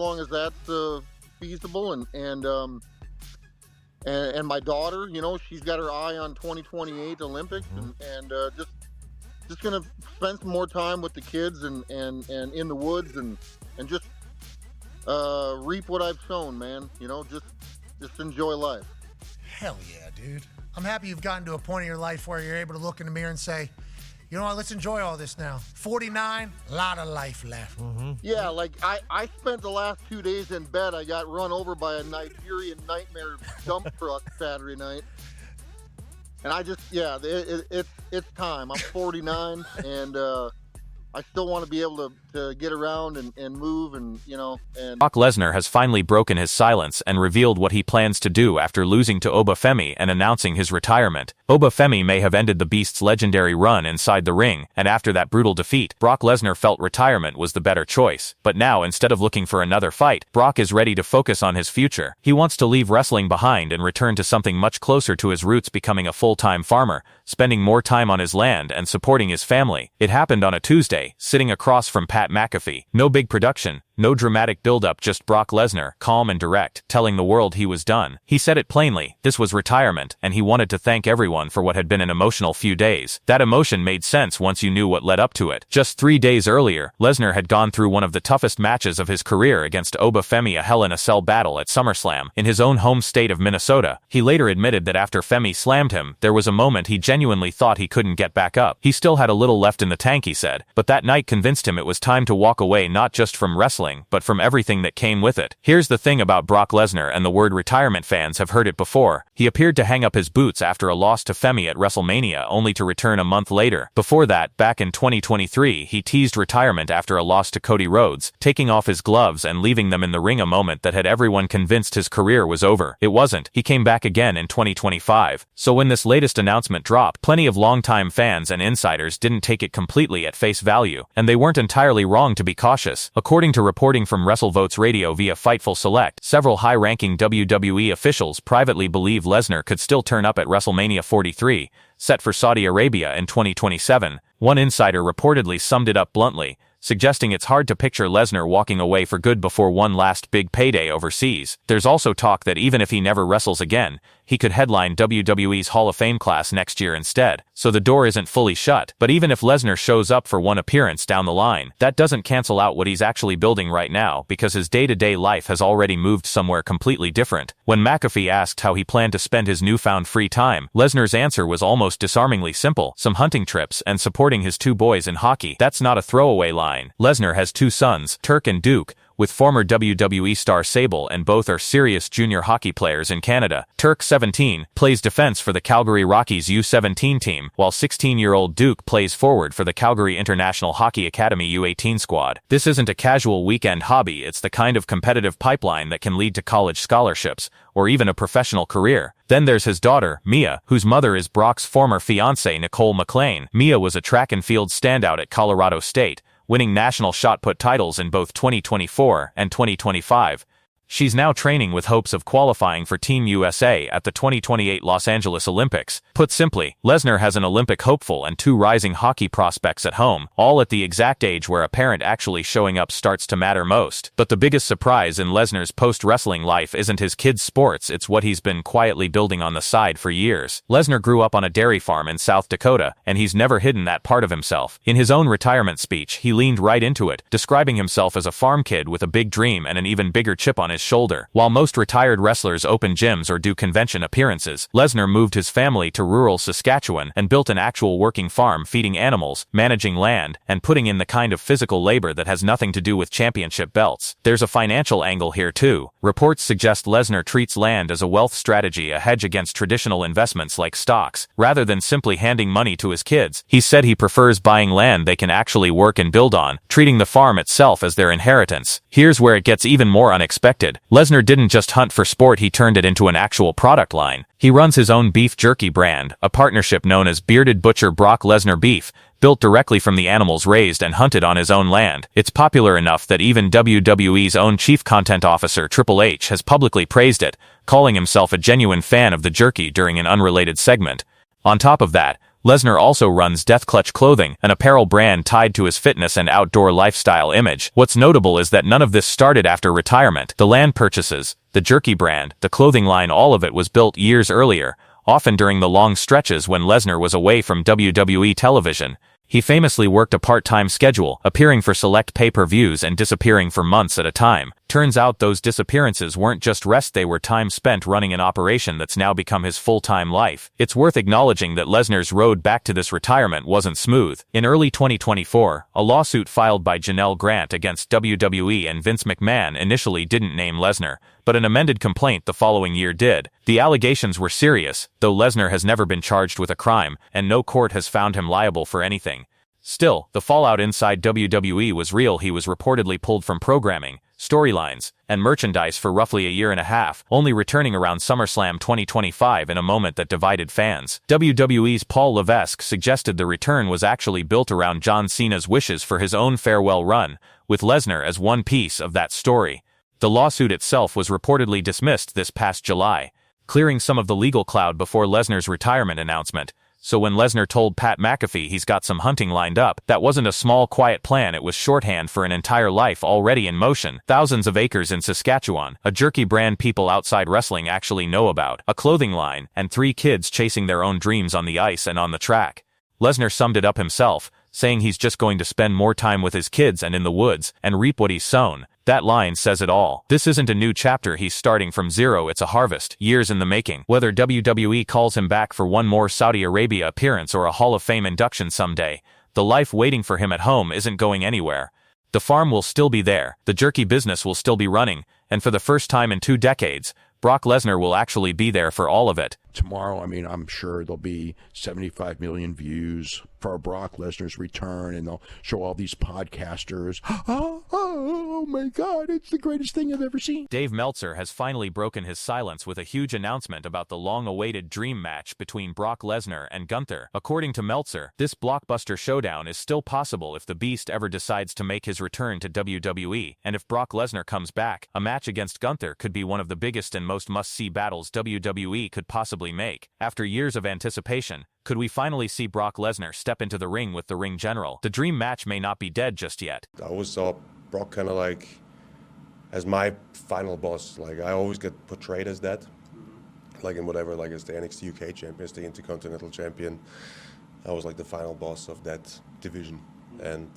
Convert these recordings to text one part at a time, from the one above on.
long as that's feasible. And my daughter, she's got her eye on 2028 Olympics, and just gonna spend some more time with the kids and in the woods and just reap what I've sown, man. Just enjoy life. Hell yeah, dude. I'm happy you've gotten to a point in your life where you're able to look in the mirror and say, you know what, let's enjoy all this now. 49, a lot of life left. Yeah, like I spent the last 2 days in bed. I got run over by a Nigerian nightmare dump truck Saturday night. And I just, it's time. I'm 49, and I still want to be able to get around and move and. Brock Lesnar has finally broken his silence and revealed what he plans to do after losing to Obafemi and announcing his retirement. Obafemi may have ended the Beast's legendary run inside the ring, and after that brutal defeat, Brock Lesnar felt retirement was the better choice. But now, instead of looking for another fight, Brock is ready to focus on his future. He wants to leave wrestling behind and return to something much closer to his roots, becoming a full-time farmer, spending more time on his land and supporting his family. It happened on a Tuesday, sitting across from Pat McAfee. No big production, no dramatic build-up, just Brock Lesnar, calm and direct, telling the world he was done. He said it plainly, this was retirement, and he wanted to thank everyone for what had been an emotional few days. That emotion made sense once you knew what led up to it. Just 3 days earlier, Lesnar had gone through one of the toughest matches of his career against Obafemi, a Hell in a Cell battle at SummerSlam, in his own home state of Minnesota. He later admitted that after Femi slammed him, there was a moment he genuinely thought he couldn't get back up. He still had a little left in the tank, he said, but that night convinced him it was time to walk away, not just from wrestling, but from everything that came with it. Here's the thing about Brock Lesnar and the word retirement: fans have heard it before. He appeared to hang up his boots after a loss to Femi at WrestleMania, only to return a month later. Before that, back in 2023, he teased retirement after a loss to Cody Rhodes, taking off his gloves and leaving them in the ring, a moment that had everyone convinced his career was over. It wasn't. He came back again in 2025. So when this latest announcement dropped, plenty of longtime fans and insiders didn't take it completely at face value, and they weren't entirely wrong to be cautious. According to reporting from WrestleVotes Radio via Fightful Select, several high-ranking WWE officials privately believe Lesnar could still turn up at WrestleMania 43, set for Saudi Arabia in 2027. One insider reportedly summed it up bluntly, suggesting it's hard to picture Lesnar walking away for good before one last big payday overseas. There's also talk that even if he never wrestles again, he could headline WWE's Hall of Fame class next year instead, so the door isn't fully shut. But even if Lesnar shows up for one appearance down the line, that doesn't cancel out what he's actually building right now, because his day-to-day life has already moved somewhere completely different. When McAfee asked how he planned to spend his newfound free time, Lesnar's answer was almost disarmingly simple: some hunting trips and supporting his 2 boys in hockey. That's not a throwaway line. Lesnar has 2 sons, Turk and Duke, with former WWE star Sable, and both are serious junior hockey players in Canada. Turk, 17, plays defense for the Calgary Rockies U17 team, while 16-year-old Duke plays forward for the Calgary International Hockey Academy U18 squad. This isn't a casual weekend hobby, it's the kind of competitive pipeline that can lead to college scholarships, or even a professional career. Then there's his daughter, Mia, whose mother is Brock's former fiancée, Nicole McLean. Mia was a track and field standout at Colorado State, winning national shot put titles in both 2024 and 2025. She's now training with hopes of qualifying for Team USA at the 2028 Los Angeles Olympics. Put simply, Lesnar has an Olympic hopeful and 2 rising hockey prospects at home, all at the exact age where a parent actually showing up starts to matter most. But the biggest surprise in Lesnar's post-wrestling life isn't his kids' sports, it's what he's been quietly building on the side for years. Lesnar grew up on a dairy farm in South Dakota, and he's never hidden that part of himself. In his own retirement speech, he leaned right into it, describing himself as a farm kid with a big dream and an even bigger chip on his shoulder. While most retired wrestlers open gyms or do convention appearances, Lesnar moved his family to rural Saskatchewan and built an actual working farm, feeding animals, managing land, and putting in the kind of physical labor that has nothing to do with championship belts. There's a financial angle here too. Reports suggest Lesnar treats land as a wealth strategy, a hedge against traditional investments like stocks. Rather than simply handing money to his kids, he said he prefers buying land they can actually work and build on, treating the farm itself as their inheritance. Here's where it gets even more unexpected. Lesnar didn't just hunt for sport, he turned it into an actual product line. He runs his own beef jerky brand, a partnership known as Bearded Butcher Brock Lesnar Beef, built directly from the animals raised and hunted on his own land. It's popular enough that even WWE's own chief content officer Triple H has publicly praised it, calling himself a genuine fan of the jerky during an unrelated segment. On top of that, Lesnar also runs Death Clutch Clothing, an apparel brand tied to his fitness and outdoor lifestyle image. What's notable is that none of this started after retirement. The land purchases, the jerky brand, the clothing line, all of it was built years earlier, often during the long stretches when Lesnar was away from WWE television. He famously worked a part-time schedule, appearing for select pay-per-views and disappearing for months at a time. Turns out those disappearances weren't just rest, they were time spent running an operation that's now become his full-time life. It's worth acknowledging that Lesnar's road back to this retirement wasn't smooth. In early 2024, a lawsuit filed by Janelle Grant against WWE and Vince McMahon initially didn't name Lesnar, but an amended complaint the following year did. The allegations were serious, though Lesnar has never been charged with a crime, and no court has found him liable for anything. Still, the fallout inside WWE was real. He was reportedly pulled from programming, storylines, and merchandise for roughly a year and a half, only returning around SummerSlam 2025 in a moment that divided fans. WWE's Paul Levesque suggested the return was actually built around John Cena's wishes for his own farewell run, with Lesnar as one piece of that story. The lawsuit itself was reportedly dismissed this past July, clearing some of the legal cloud before Lesnar's retirement announcement. So when Lesnar told Pat McAfee he's got some hunting lined up, that wasn't a small quiet plan, it was shorthand for an entire life already in motion. Thousands of acres in Saskatchewan, a jerky brand people outside wrestling actually know about, a clothing line, and 3 kids chasing their own dreams on the ice and on the track. Lesnar summed it up himself, saying he's just going to spend more time with his kids and in the woods, and reap what he's sown. That line says it all. This isn't a new chapter he's starting from zero, it's a harvest, years in the making. Whether WWE calls him back for one more Saudi Arabia appearance or a Hall of Fame induction someday, the life waiting for him at home isn't going anywhere. The farm will still be there, the jerky business will still be running, and for the first time in 2 decades, Brock Lesnar will actually be there for all of it. Tomorrow, I'm sure there'll be 75 million views for Brock Lesnar's return, and they'll show all these podcasters. Oh my God, it's the greatest thing I've ever seen. Dave Meltzer has finally broken his silence with a huge announcement about the long-awaited dream match between Brock Lesnar and Gunther. According to Meltzer, this blockbuster showdown is still possible if the Beast ever decides to make his return to WWE, and if Brock Lesnar comes back, a match against Gunther could be one of the biggest and most must-see battles WWE could possibly make. After years of anticipation, could we finally see Brock Lesnar step into the ring with the ring general? The dream match may not be dead just yet. I always saw Brock kind of like as my final boss. Like I always get portrayed as that. Like in whatever, like as the NXT UK champion, as the Intercontinental champion. I was like the final boss of that division. And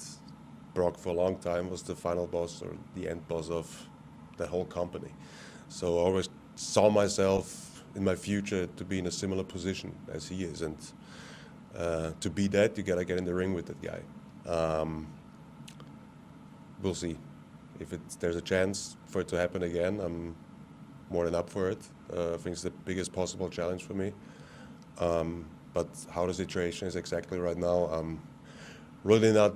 Brock for a long time was the final boss or the end boss of the whole company. So I always saw myself in my future to be in a similar position as he is, and to be that, you gotta get in the ring with that guy. We'll see. If there's a chance for it to happen again, I'm more than up for it. I think it's the biggest possible challenge for me. But how the situation is exactly right now, I'm really not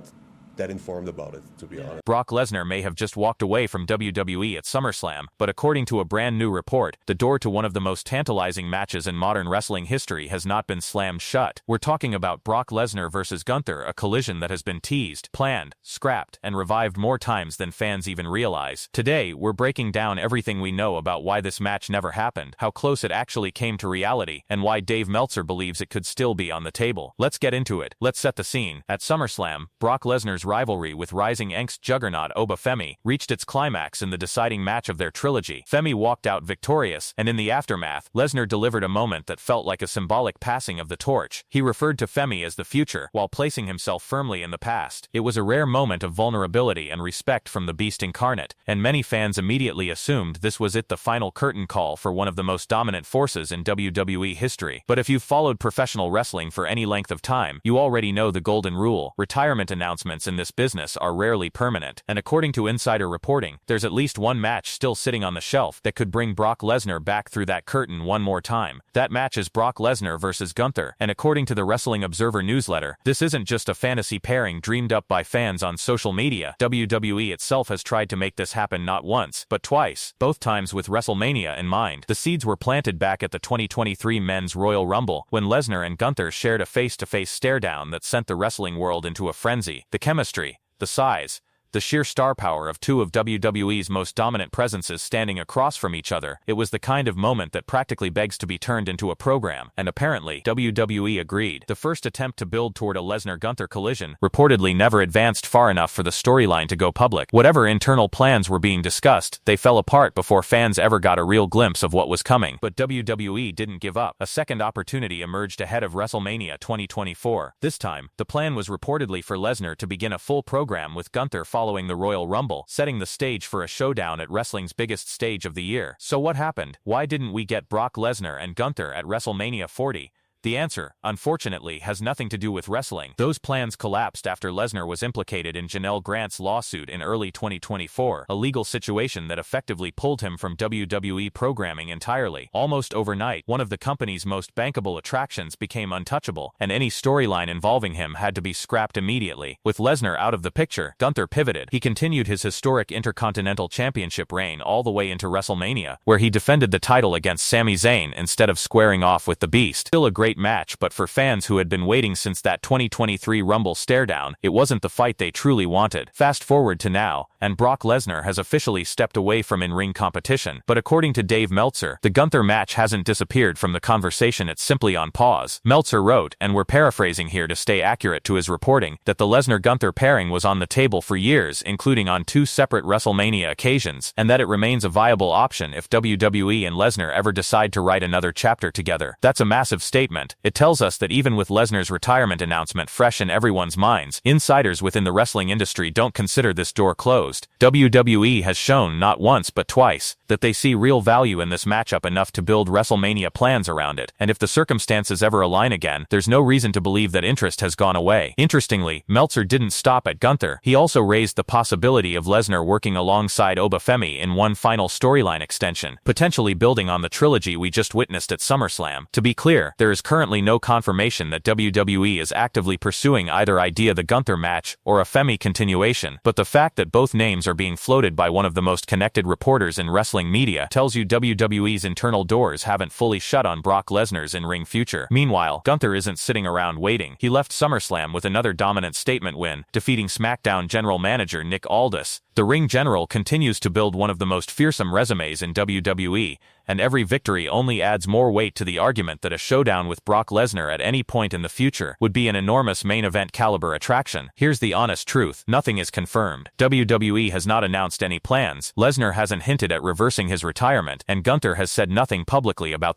that informed about it, to be honest. Brock Lesnar may have just walked away from WWE at SummerSlam, but according to a brand new report, the door to one of the most tantalizing matches in modern wrestling history has not been slammed shut. We're talking about Brock Lesnar versus Gunther, a collision that has been teased, planned, scrapped, and revived more times than fans even realize. Today, we're breaking down everything we know about why this match never happened, how close it actually came to reality, and why Dave Meltzer believes it could still be on the table. Let's get into it. Let's set the scene. At SummerSlam, Brock Lesnar's rivalry with rising angst juggernaut Oba Femi reached its climax in the deciding match of their trilogy. Femi walked out victorious, and in the aftermath, Lesnar delivered a moment that felt like a symbolic passing of the torch. He referred to Femi as the future, while placing himself firmly in the past. It was a rare moment of vulnerability and respect from the Beast incarnate, and many fans immediately assumed this was it, the final curtain call for one of the most dominant forces in WWE history. But if you've followed professional wrestling for any length of time, you already know the golden rule. Retirement announcements in this business are rarely permanent, and according to insider reporting, there's at least one match still sitting on the shelf that could bring Brock Lesnar back through that curtain one more time. That match is Brock Lesnar versus Gunther, and according to the Wrestling Observer newsletter, this isn't just a fantasy pairing dreamed up by fans on social media. WWE itself has tried to make this happen not once, but twice, both times with WrestleMania in mind. The seeds were planted back at the 2023 Men's Royal Rumble, when Lesnar and Gunther shared a face-to-face stare-down that sent the wrestling world into a frenzy. The chemistry, the size, The sheer star power of two of WWE's most dominant presences standing across from each other, it was the kind of moment that practically begs to be turned into a program, and apparently, WWE agreed. The first attempt to build toward a Lesnar-Gunther collision reportedly never advanced far enough for the storyline to go public. Whatever internal plans were being discussed, they fell apart before fans ever got a real glimpse of what was coming. But WWE didn't give up. A second opportunity emerged ahead of WrestleMania 2024. This time, the plan was reportedly for Lesnar to begin a full program with Gunther following the Royal Rumble, setting the stage for a showdown at wrestling's biggest stage of the year. So what happened? Why didn't we get Brock Lesnar and Gunther at WrestleMania 40? The answer, unfortunately, has nothing to do with wrestling. Those plans collapsed after Lesnar was implicated in Janelle Grant's lawsuit in early 2024, a legal situation that effectively pulled him from WWE programming entirely. Almost overnight, one of the company's most bankable attractions became untouchable, and any storyline involving him had to be scrapped immediately. With Lesnar out of the picture, Gunther pivoted. He continued his historic Intercontinental Championship reign all the way into WrestleMania, where he defended the title against Sami Zayn instead of squaring off with the Beast. Still a great match, but for fans who had been waiting since that 2023 Rumble staredown, it wasn't the fight they truly wanted. Fast forward to now, and Brock Lesnar has officially stepped away from in-ring competition. But according to Dave Meltzer, the Gunther match hasn't disappeared from the conversation, it's simply on pause. Meltzer wrote, and we're paraphrasing here to stay accurate to his reporting, that the Lesnar-Gunther pairing was on the table for years, including on 2 separate WrestleMania occasions, and that it remains a viable option if WWE and Lesnar ever decide to write another chapter together. That's a massive statement. It tells us that even with Lesnar's retirement announcement fresh in everyone's minds, insiders within the wrestling industry don't consider this door closed. WWE has shown not once but twice that they see real value in this matchup enough to build WrestleMania plans around it, and if the circumstances ever align again, there's no reason to believe that interest has gone away. Interestingly, Meltzer didn't stop at Gunther. He also raised the possibility of Lesnar working alongside Obafemi in one final storyline extension, potentially building on the trilogy we just witnessed at SummerSlam. To be clear, there is currently no confirmation that WWE is actively pursuing either idea, the Gunther match or a Femi continuation, but the fact that both names are being floated by one of the most connected reporters in wrestling media tells you WWE's internal doors haven't fully shut on Brock Lesnar's in-ring future. Meanwhile, Gunther isn't sitting around waiting. He left SummerSlam with another dominant statement win, defeating SmackDown general manager Nick Aldis. The Ring General continues to build one of the most fearsome resumes in WWE, and every victory only adds more weight to the argument that a showdown with Brock Lesnar at any point in the future would be an enormous main event caliber attraction. Here's the honest truth: nothing is confirmed. WWE has not announced any plans, Lesnar hasn't hinted at reversing his retirement, and Gunther has said nothing publicly about the